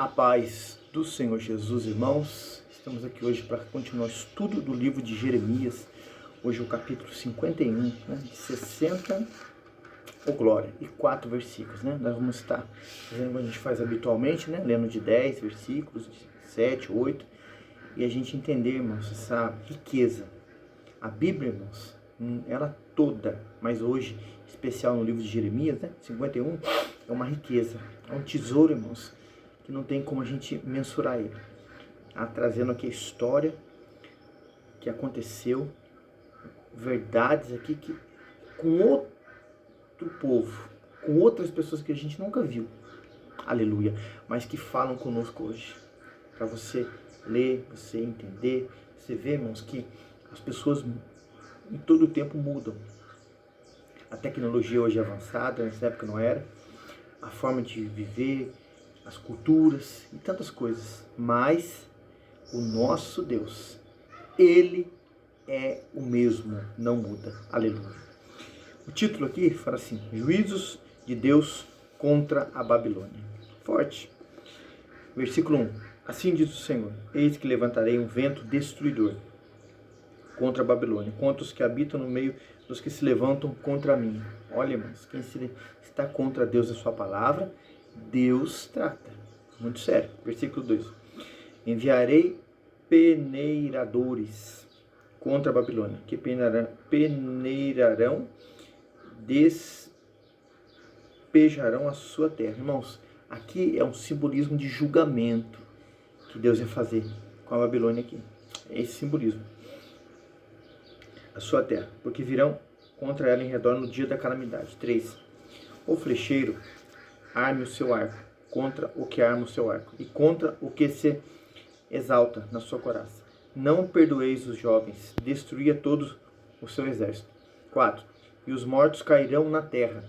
A paz do Senhor Jesus, irmãos. Estamos aqui hoje para continuar o estudo do livro de Jeremias. Hoje é o capítulo 51, de 60, glória, e 4 versículos. Nós vamos estar fazendo como a gente faz habitualmente, lendo de 10 versículos, de 7, 8, e a gente entender, irmãos, essa riqueza. A Bíblia, irmãos, ela toda, mas hoje, especial no livro de Jeremias, 51, é uma riqueza, é um tesouro, irmãos, que não tem como a gente mensurar ele. Trazendo aqui a história que aconteceu, verdades aqui que com outro povo, com outras pessoas que a gente nunca viu, aleluia, mas que falam conosco hoje, para você ler, você entender, você vê, irmãos, que as pessoas em todo o tempo mudam. A tecnologia hoje é avançada, nessa época não era, a forma de viver, as culturas e tantas coisas, mas o nosso Deus, Ele é o mesmo, não muda, aleluia. O título aqui fala assim: Juízos de Deus contra a Babilônia. Forte. Versículo 1: Assim diz o Senhor: Eis que levantarei um vento destruidor contra a Babilônia, contra os que habitam no meio dos que se levantam contra mim. Olha, irmãos, quem está contra Deus e a sua palavra, Deus trata. Muito sério. Versículo 2: Enviarei peneiradores contra a Babilônia, que peneirarão, despejarão a sua terra. Irmãos, aqui é um simbolismo de julgamento que Deus vai fazer com a Babilônia aqui. É esse simbolismo. A sua terra, porque virão contra ela em redor no dia da calamidade. 3. O flecheiro arme o seu arco contra o que arma o seu arco, e contra o que se exalta na sua coraça. Não perdoeis os jovens, destruía todo o seu exército. 4. E os mortos cairão na terra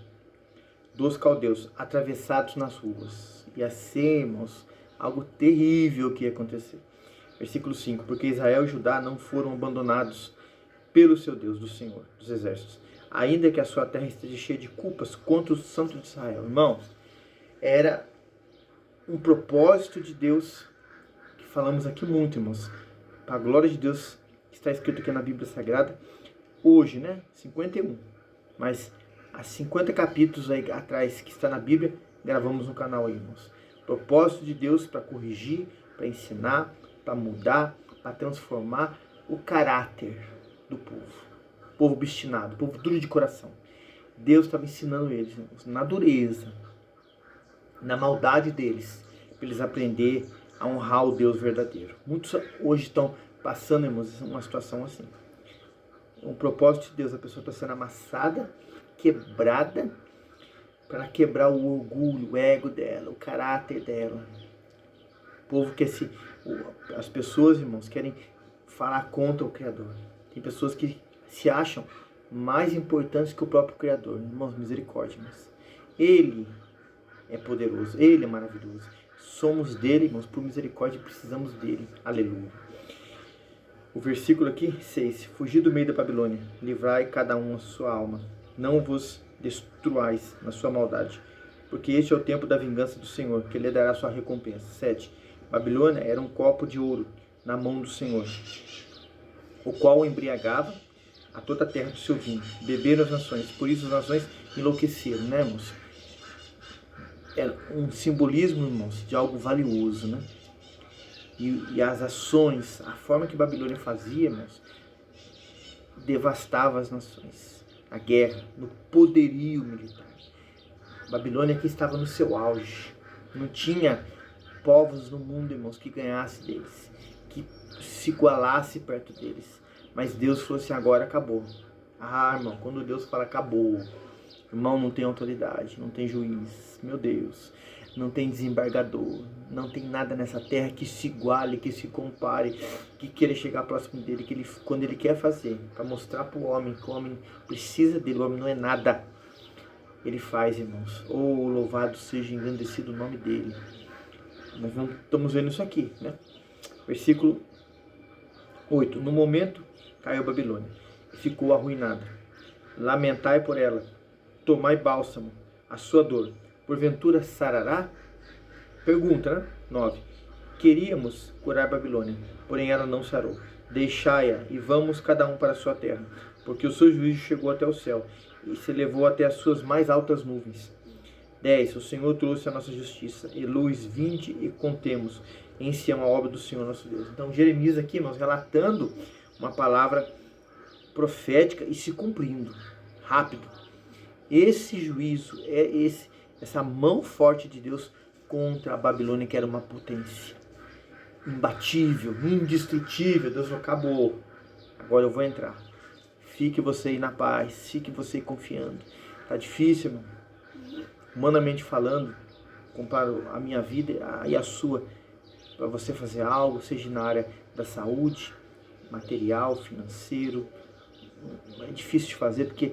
dos caldeus, atravessados nas ruas. E assim, irmãos, algo terrível que ia acontecer. Versículo 5. Porque Israel e Judá não foram abandonados pelo seu Deus, do Senhor dos exércitos, ainda que a sua terra esteja cheia de culpas contra o santo de Israel. Irmãos, era um propósito de Deus, que falamos aqui muito, irmãos, para a glória de Deus, que está escrito aqui na Bíblia Sagrada, hoje, 51, mas há 50 capítulos aí atrás, que está na Bíblia, gravamos no canal aí, irmãos. Propósito de Deus para corrigir, para ensinar, para mudar, para transformar o caráter do povo obstinado, povo duro de coração. Deus estava ensinando eles, irmãos, na dureza, na maldade deles, para eles aprenderem a honrar o Deus verdadeiro. Muitos hoje estão passando, irmãos, uma situação assim. O propósito de Deus, a pessoa está sendo amassada, quebrada, para quebrar o orgulho, o ego dela, o caráter dela. O povo quer as pessoas, irmãos, querem falar contra o Criador. Tem pessoas que se acham mais importantes que o próprio Criador. Irmãos, misericórdia, mas Ele é poderoso, Ele é maravilhoso. Somos dele, irmãos, por misericórdia, precisamos dele. Aleluia. O versículo aqui, 6. Fugi do meio da Babilônia, livrai cada um a sua alma. Não vos destruais na sua maldade, porque este é o tempo da vingança do Senhor, que lhe dará sua recompensa. 7. Babilônia era um copo de ouro na mão do Senhor, o qual embriagava a toda a terra do seu vinho. Beberam as nações, por isso as nações enlouqueceram, irmãos? É um simbolismo, irmãos, de algo valioso, E as ações, a forma que Babilônia fazia, irmãos, devastava as nações. A guerra, no poderio militar. Babilônia aqui estava no seu auge. Não tinha povos no mundo, irmãos, que ganhasse deles, que se igualasse perto deles. Mas Deus falou assim: agora acabou. Irmão, quando Deus fala acabou, irmão, não tem autoridade, não tem juiz, meu Deus, não tem desembargador, não tem nada nessa terra que se iguale, que se compare, que queira chegar próximo dele, que quando ele quer fazer, para mostrar para o homem que o homem precisa dele, o homem não é nada, ele faz, irmãos. Louvado seja, engrandecido o nome dele. Nós estamos vendo isso aqui, Versículo 8. No momento caiu Babilônia e ficou arruinada. Lamentai por ela, tomai bálsamo, a sua dor, porventura sarará? Pergunta, né? 9. Queríamos curar Babilônia, porém ela não sarou. Deixai-a e vamos cada um para a sua terra, porque o seu juízo chegou até o céu e se elevou até as suas mais altas nuvens. 10. O Senhor trouxe a nossa justiça e luz, vinde e contemos em Sião a obra do Senhor nosso Deus. Então Jeremias aqui, irmãos, relatando uma palavra profética e se cumprindo rápido. Esse juízo é essa mão forte de Deus contra a Babilônia, que era uma potência imbatível, indestrutível. Deus falou, acabou, agora eu vou entrar. Fique você aí na paz, fique você aí confiando. Tá difícil, irmão? Humanamente falando, comparo a minha vida e a sua, para você fazer algo, seja na área da saúde, material, financeiro. É difícil de fazer porque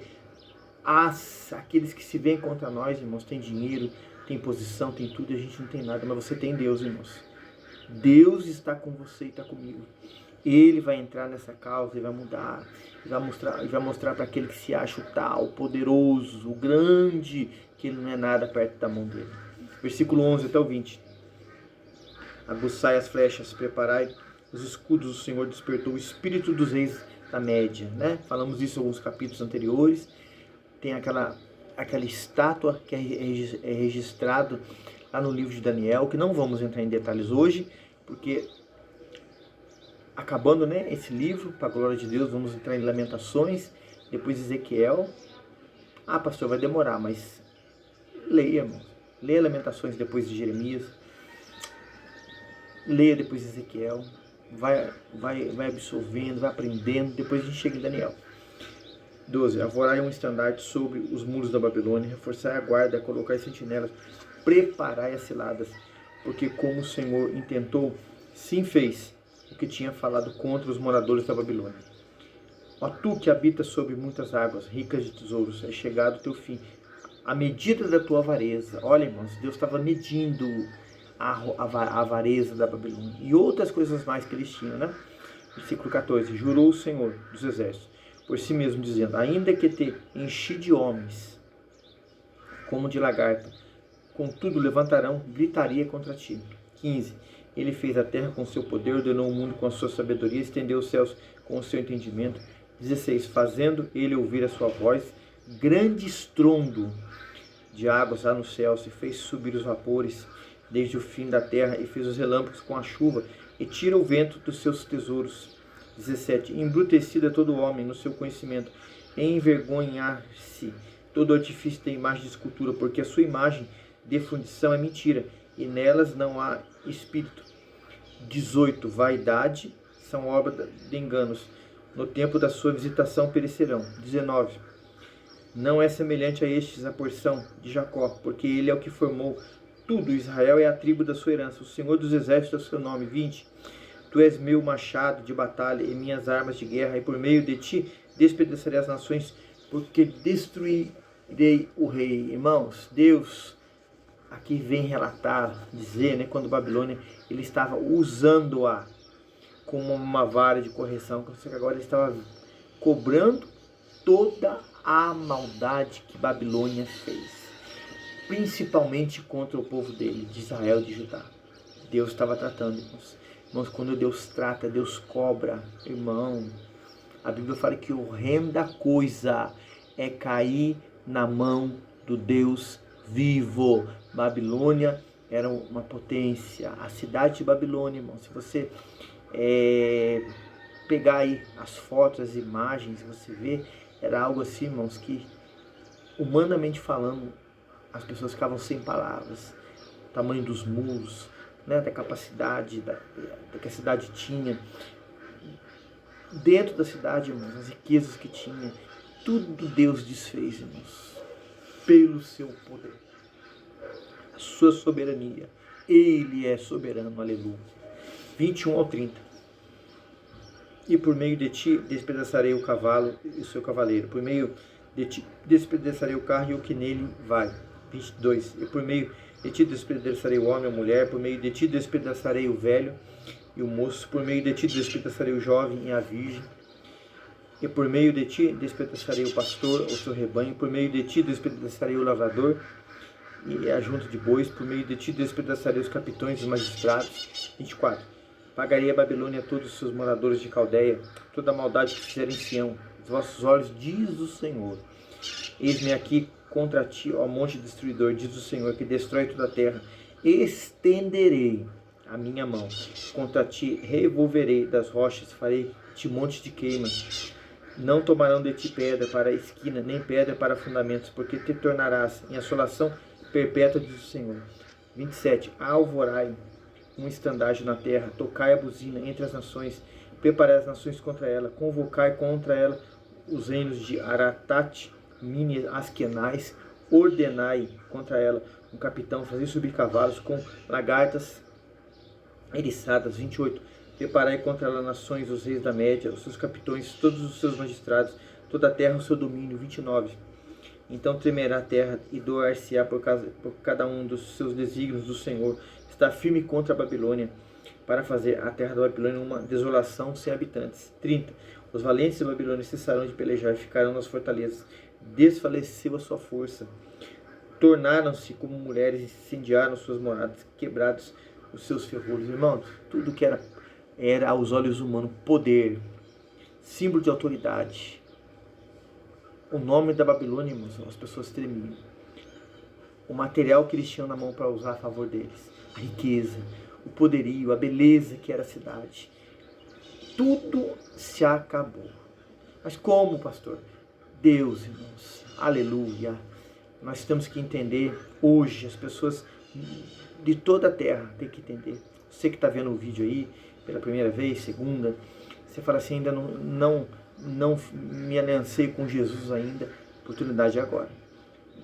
aqueles que se vêm contra nós, irmãos, tem dinheiro, tem posição, tem tudo, e a gente não tem nada, mas você tem Deus, irmãos. Deus está com você e está comigo. Ele vai entrar nessa causa e vai mudar, e vai mostrar para aquele que se acha o tal, o poderoso, o grande, que ele não é nada perto da mão dele. Versículo 11 até o 20. Aguçai as flechas, preparai os escudos, o Senhor despertou o espírito dos reis da Média, né? Falamos disso em alguns capítulos anteriores. Tem aquela estátua que é registrado lá no livro de Daniel, que não vamos entrar em detalhes hoje, porque acabando, né, esse livro, para a glória de Deus, vamos entrar em Lamentações, depois Ezequiel. Ah, pastor, vai demorar, mas leia, irmão. Leia Lamentações depois de Jeremias. Leia depois de Ezequiel. Vai absorvendo, vai aprendendo, depois a gente chega em Daniel. 12. Arvorai um estandarte sobre os muros da Babilônia, reforçai a guarda, colocai sentinelas, preparai as ciladas, porque como o Senhor intentou, sim fez o que tinha falado contra os moradores da Babilônia. Ó tu que habitas sobre muitas águas, ricas de tesouros, é chegado o teu fim, a medida da tua avareza. Olha, irmãos, Deus estava medindo a avareza da Babilônia e outras coisas mais que eles tinham, né? Versículo 14. Jurou o Senhor dos exércitos por si mesmo, dizendo, ainda que te enchi de homens, como de lagarta, contudo levantarão gritaria contra ti. 15. Ele fez a terra com seu poder, ordenou o mundo com a sua sabedoria, estendeu os céus com o seu entendimento. 16. Fazendo ele ouvir a sua voz, grande estrondo de águas lá no céu, se fez subir os vapores desde o fim da terra, e fez os relâmpagos com a chuva, e tira o vento dos seus tesouros. 17. Embrutecido é todo homem no seu conhecimento, envergonhar-se todo artifício da imagem de escultura, porque a sua imagem de fundição é mentira, e nelas não há espírito. 18. Vaidade são obra de enganos, no tempo da sua visitação perecerão. 19. Não é semelhante a estes a porção de Jacó, porque ele é o que formou tudo, Israel é a tribo da sua herança, o Senhor dos exércitos é o seu nome. 20. Tu és meu machado de batalha e minhas armas de guerra, e por meio de ti despedaçarei as nações, porque destruirei o rei. Irmãos, Deus aqui vem relatar, dizer, né, quando Babilônia, ele estava usando-a como uma vara de correção, que agora ele estava cobrando toda a maldade que Babilônia fez, principalmente contra o povo dele, de Israel, de Judá. Deus estava tratando, irmãos. Irmãos, quando Deus trata, Deus cobra, irmão. A Bíblia fala que horrenda coisa é cair na mão do Deus vivo. Babilônia era uma potência. A cidade de Babilônia, irmão, se você pegar aí as fotos, as imagens, você vê, era algo assim, irmãos, que humanamente falando, as pessoas ficavam sem palavras. O tamanho dos muros, né, da capacidade que a cidade tinha. Dentro da cidade, irmãos, as riquezas que tinha, tudo Deus desfez, irmãos, pelo seu poder, a sua soberania. Ele é soberano, aleluia. 21 ao 30. E por meio de ti despedaçarei o cavalo e o seu cavaleiro, por meio de ti despedaçarei o carro e o que nele vai. 22. E por meio de ti despedaçarei o homem e a mulher, por meio de ti despedaçarei o velho e o moço, por meio de ti despedaçarei o jovem e a virgem, e por meio de ti despedaçarei o pastor, o seu rebanho, por meio de ti despedaçarei o lavrador, e a junta de bois, por meio de ti despedaçarei os capitões e os magistrados. 24. Pagarei a Babilônia a todos os seus moradores de Caldeia, toda a maldade que fizerem em Sião, os vossos olhos, diz o Senhor. Eis-me aqui contra ti, ó monte destruidor, diz o Senhor, que destrói toda a terra. Estenderei a minha mão contra ti, revolverei das rochas, farei-te monte de queima. Não tomarão de ti pedra para a esquina, nem pedra para fundamentos, porque te tornarás em assolação perpétua, diz o Senhor. 27. Alvorai um estandarte na terra, tocai a buzina entre as nações, preparai as nações contra ela, convocai contra ela os reinos de Aratate, Mini, Askenais, ordenai contra ela um capitão, fazei subir cavalos com lagartas eriçadas. 28. Preparai contra ela nações, os reis da Média, os seus capitões, todos os seus magistrados, toda a terra o seu domínio. 29. Então tremerá a terra e doar-se-á por cada um dos seus desígnios do Senhor. Está firme contra a Babilônia, para fazer a terra da Babilônia uma desolação sem habitantes. 30. Os valentes da Babilônia cessarão de pelejar e ficarão nas fortalezas. Desfaleceu a sua força. Tornaram-se como mulheres e incendiaram suas moradas, quebrados os seus ferrolhos. Irmãos, tudo que era aos olhos humanos poder, símbolo de autoridade. O nome da Babilônia, irmãos, as pessoas tremiam. O material que eles tinham na mão para usar a favor deles, a riqueza, o poderio, a beleza que era a cidade, tudo se acabou. Mas como, pastor? Deus, irmãos, aleluia. Nós temos que entender hoje, as pessoas de toda a terra têm que entender. Você que está vendo o vídeo aí pela primeira vez, segunda, você fala assim, ainda não me aliancei com Jesus ainda, oportunidade é agora.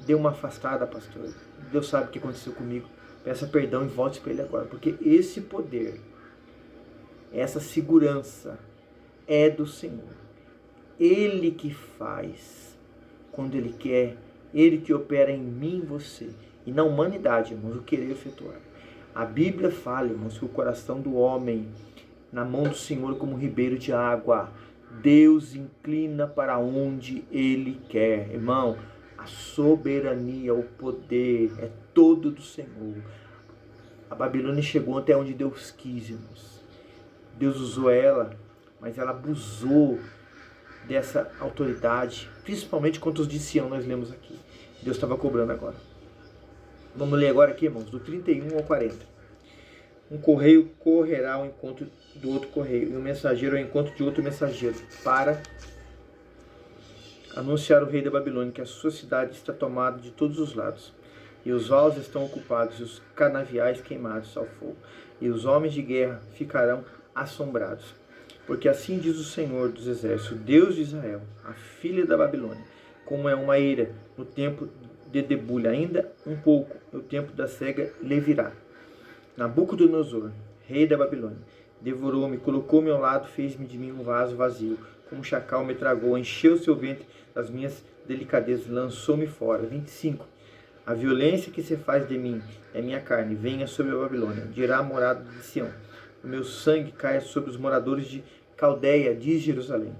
Dê uma afastada, pastor. Deus sabe o que aconteceu comigo. Peça perdão e volte para Ele agora. Porque esse poder, essa segurança é do Senhor. Ele que faz quando Ele quer. Ele que opera em mim e você. E na humanidade, irmãos, o querer efetuar. A Bíblia fala, irmãos, que o coração do homem na mão do Senhor como um ribeiro de água. Deus inclina para onde Ele quer. Irmão, a soberania, o poder é todo do Senhor. A Babilônia chegou até onde Deus quis, irmãos. Deus usou ela, mas ela abusou dessa autoridade, principalmente contra os de Sião, nós lemos aqui. Deus estava cobrando agora. Vamos ler agora aqui, irmãos, do 31 ao 40. Um correio correrá ao encontro do outro correio, e um mensageiro ao encontro de outro mensageiro, para anunciar ao rei da Babilônia que a sua cidade está tomada de todos os lados, e os valos estão ocupados, e os canaviais queimados ao fogo, e os homens de guerra ficarão assombrados. Porque assim diz o Senhor dos Exércitos, Deus de Israel, a filha da Babilônia, como é uma eira no tempo de debulha, ainda um pouco, no tempo da cega lhe virá. Nabucodonosor, rei da Babilônia, devorou-me, colocou-me ao lado, fez-me de mim um vaso vazio, como um chacal me tragou, encheu seu ventre das minhas delicadezas, lançou-me fora. 25. A violência que se faz de mim é minha carne, venha sobre a Babilônia, dirá a morada de Sião. O meu sangue caia sobre os moradores de Caldeia, diz Jerusalém.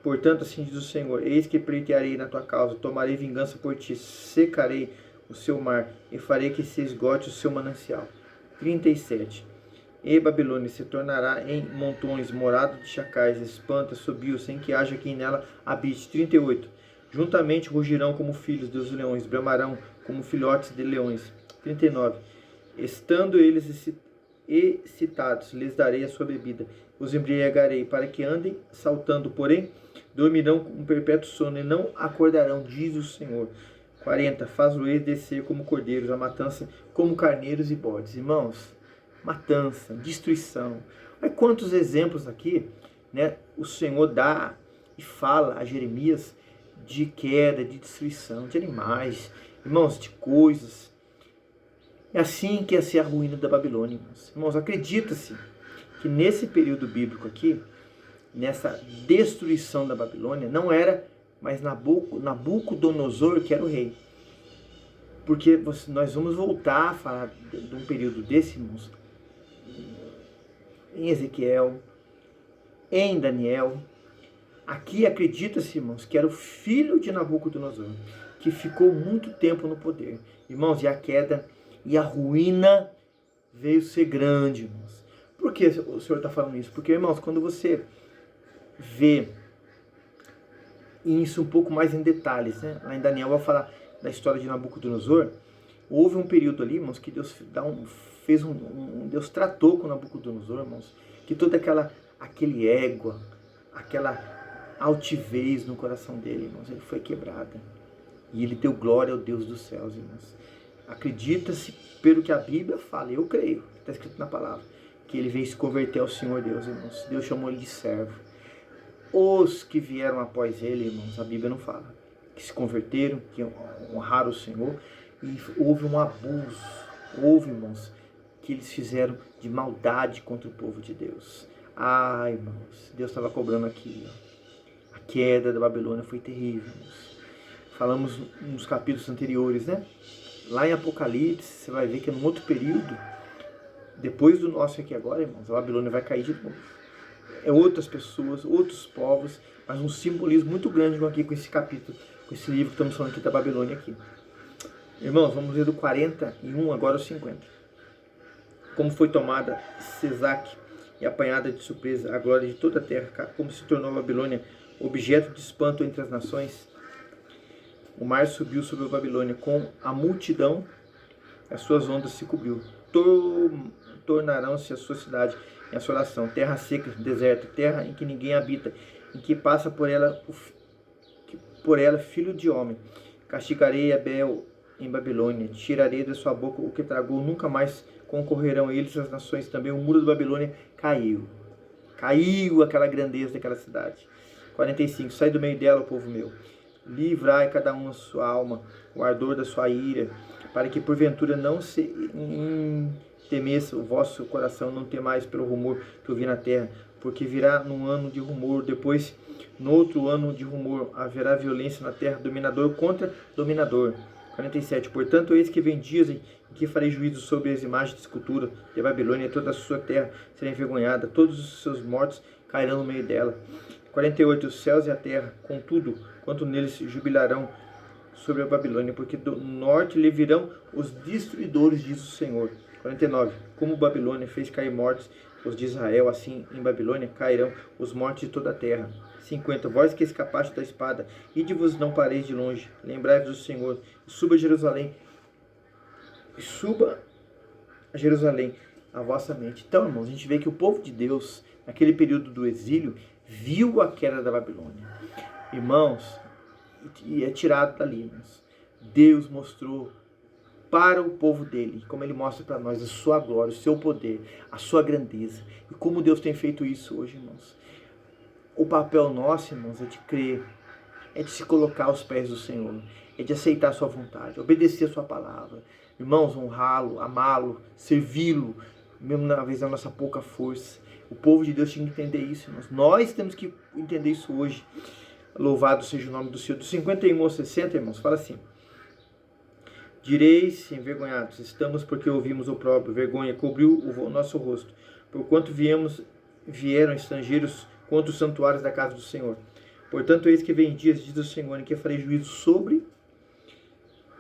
Portanto, assim diz o Senhor, eis que pleitearei na tua causa, tomarei vingança por ti, secarei o seu mar e farei que se esgote o seu manancial. 37. E Babilônia se tornará em montões, morada de chacais, espanta, subiu, sem que haja quem nela habite. 38. Juntamente rugirão como filhos dos leões, bramarão como filhotes de leões. 39. Estando eles excitados, lhes darei a sua bebida, os embriagarei, para que andem saltando, porém dormirão com um perpétuo sono e não acordarão, diz o Senhor. 40. Faz-o-eis descer como cordeiros, a matança como carneiros e bodes. Irmãos, matança, destruição. Olha quantos exemplos aqui, né, o Senhor dá e fala a Jeremias de queda, de destruição, de animais, irmãos, de coisas. É assim que ia ser a ruína da Babilônia, irmãos. Irmãos, acredita-se que nesse período bíblico aqui, nessa destruição da Babilônia, não era mais Nabucodonosor que era o rei. Porque nós vamos voltar a falar de um período desse, irmãos, em Ezequiel, em Daniel. Aqui acredita-se, irmãos, que era o filho de Nabucodonosor. que ficou muito tempo no poder. Irmãos, e a queda e a ruína veio ser grande, irmãos. Por que o Senhor está falando isso? Porque, irmãos, quando você vê isso um pouco mais em detalhes, né? Lá em Daniel vai falar da história de Nabucodonosor. Houve um período ali, irmãos, que Deus Deus tratou com Nabucodonosor, irmãos, que toda aquele égua, aquela altivez no coração dele, irmãos, ele foi quebrada. E ele deu glória ao Deus dos céus, irmãos. Acredita-se, pelo que a Bíblia fala, eu creio, está escrito na palavra, que ele veio se converter ao Senhor Deus, irmãos. Deus chamou ele de servo. Os que vieram após ele, irmãos, a Bíblia não fala, que se converteram, que honraram o Senhor, e houve um abuso, irmãos, que eles fizeram de maldade contra o povo de Deus. Irmãos, Deus estava cobrando aqui, ó. A queda da Babilônia foi terrível, irmãos. Falamos nos capítulos anteriores, né? Lá em Apocalipse, você vai ver que num outro período, depois do nosso aqui agora, irmãos, a Babilônia vai cair de novo. É outras pessoas, outros povos, mas um simbolismo muito grande aqui com esse capítulo, com esse livro que estamos falando aqui da Babilônia aqui. Irmãos, vamos ler do 41 agora ao 50. Como foi tomada Sesac e apanhada de surpresa a glória de toda a terra, como se tornou a Babilônia objeto de espanto entre as nações. O mar subiu sobre a Babilônia com a multidão, as suas ondas se cobriu. Tornarão-se a sua cidade em assolação, terra seca, deserta, terra em que ninguém habita, em que passa por ela filho de homem. Castigarei Abel em Babilônia, tirarei da sua boca o que tragou, nunca mais concorrerão eles as nações também. O muro da Babilônia caiu aquela grandeza daquela cidade. 45, sai do meio dela, povo meu, livrai cada um a sua alma, o ardor da sua ira, para que porventura não se temeça o vosso coração, não temais pelo rumor que eu vi na terra, porque virá num ano de rumor, depois no outro ano de rumor haverá violência na terra, dominador contra dominador. 47, portanto, eis que vem dias em que farei juízo sobre as imagens de escultura de Babilônia, e toda a sua terra será envergonhada, todos os seus mortos cairão no meio dela. 48, os céus e a terra, contudo, quanto neles jubilarão sobre a Babilônia, porque do norte lhe virão os destruidores, diz o Senhor. 49, como Babilônia fez cair mortos os de Israel, assim em Babilônia cairão os mortos de toda a terra. 50, vós que escapaste da espada, ide-vos não pareis de longe, lembrai-vos do Senhor, e suba a Jerusalém a vossa mente. Então, irmãos, a gente vê que o povo de Deus, naquele período do exílio, viu a queda da Babilônia. Irmãos, e é tirado dali, irmãos. Deus mostrou para o povo dele, como ele mostra para nós, a sua glória, o seu poder, a sua grandeza. E como Deus tem feito isso hoje, irmãos. O papel nosso, irmãos, é de crer, é de se colocar aos pés do Senhor, é de aceitar a sua vontade, obedecer a sua palavra. Irmãos, honrá-lo, amá-lo, servi-lo, mesmo na vez da nossa pouca força. O povo de Deus tinha que entender isso, irmãos. Nós temos que entender isso hoje. Louvado seja o nome do Senhor. Do 51 ao 60, irmãos, fala assim. Direis, envergonhados, estamos porque ouvimos o próprio, vergonha cobriu o nosso rosto, porquanto vieram estrangeiros contra os santuários da casa do Senhor. Portanto, eis que vem dias, diz o Senhor, em que farei juízo sobre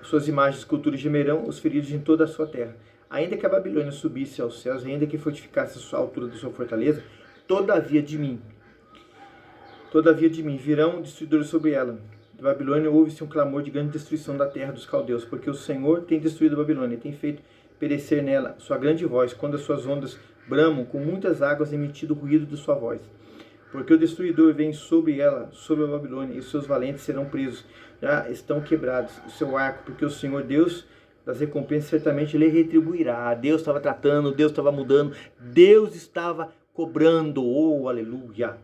suas imagens, esculturas, gemerão os feridos em toda a sua terra. Ainda que a Babilônia subisse aos céus, ainda que fortificasse a sua altura da sua fortaleza, todavia de mim virão destruidores sobre ela. De Babilônia ouve-se um clamor de grande destruição da terra dos caldeus, porque o Senhor tem destruído a Babilônia, tem feito perecer nela sua grande voz, quando as suas ondas bramam com muitas águas, emitido o ruído de sua voz. Porque o destruidor vem sobre ela, sobre a Babilônia, e os seus valentes serão presos, já estão quebrados o seu arco, porque o Senhor Deus das recompensas certamente lhe retribuirá. Deus estava tratando, Deus estava mudando, Deus estava cobrando, oh aleluia.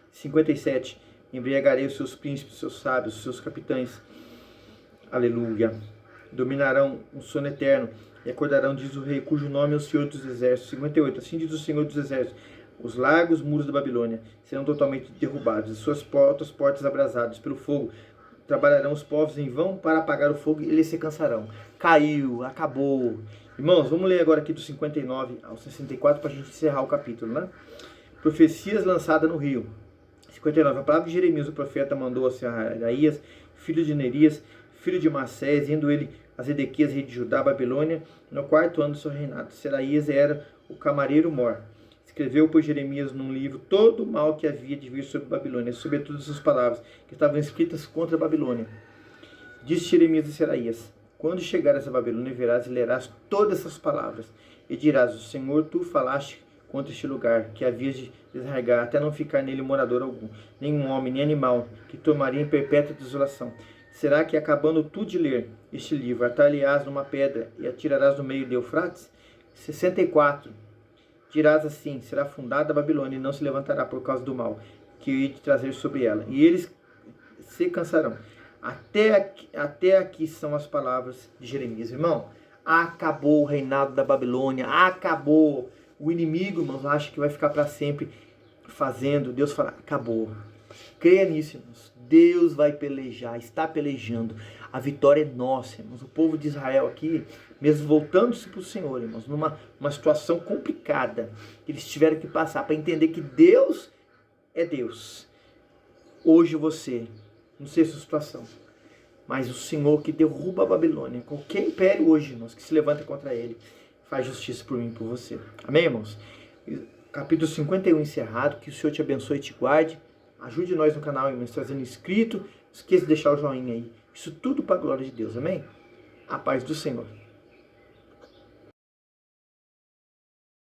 57, embriagarei os seus príncipes, os seus sábios, os seus capitães, aleluia. Dominarão um sono eterno e acordarão, diz o rei, cujo nome é o Senhor dos Exércitos. 58, assim diz o Senhor dos Exércitos, os largos muros da Babilônia serão totalmente derrubados, e suas portas abrasadas pelo fogo. Trabalharão os povos em vão para apagar o fogo, e eles se cansarão. Caiu, acabou. Irmãos, vamos ler agora aqui do 59 ao 64 para a gente encerrar o capítulo, né? Profecias lançadas no rio. 59. A palavra de Jeremias, o profeta, mandou a Seraías, filho de Nerias, filho de Manassés, indo ele a Zedequias, rei de Judá, Babilônia, no 4º ano do seu reinado. Seraías era o camareiro mor. Escreveu, pois, Jeremias num livro todo o mal que havia de vir sobre Babilônia, sobretudo as suas palavras, que estavam escritas contra a Babilônia. Disse Jeremias a Seraías: quando chegares a Babilônia, verás e lerás todas essas palavras, e dirás: o Senhor, tu falaste contra este lugar, que havias de desarraigar, até não ficar nele morador algum, nenhum homem, nem animal, que tomaria em perpétua desolação. Será que, acabando tu de ler este livro, atar-lhe-ás numa pedra e atirarás no meio de Eufrates? 64. Dirás assim: será fundada a Babilônia e não se levantará por causa do mal que eu ia de trazer sobre ela. E eles se cansarão. Até aqui são as palavras de Jeremias. Irmão, acabou o reinado da Babilônia, acabou. O inimigo, irmãos, acha que vai ficar para sempre fazendo. Deus fala: acabou. Creia nisso, irmãos. Deus vai pelejar, está pelejando. A vitória é nossa, irmãos. O povo de Israel aqui, mesmo voltando-se para o Senhor, irmãos, numa situação complicada, que eles tiveram que passar para entender que Deus é Deus. Hoje você, não sei a sua situação, mas o Senhor que derruba a Babilônia, qualquer império hoje, irmãos, que se levanta contra ele, faz justiça por mim e por você. Amém, irmãos? Capítulo 51 encerrado. Que o Senhor te abençoe e te guarde. Ajude nós no canal, irmãos, trazendo inscrito. Não esqueça de deixar o joinha aí. Isso tudo para a glória de Deus. Amém? A paz do Senhor.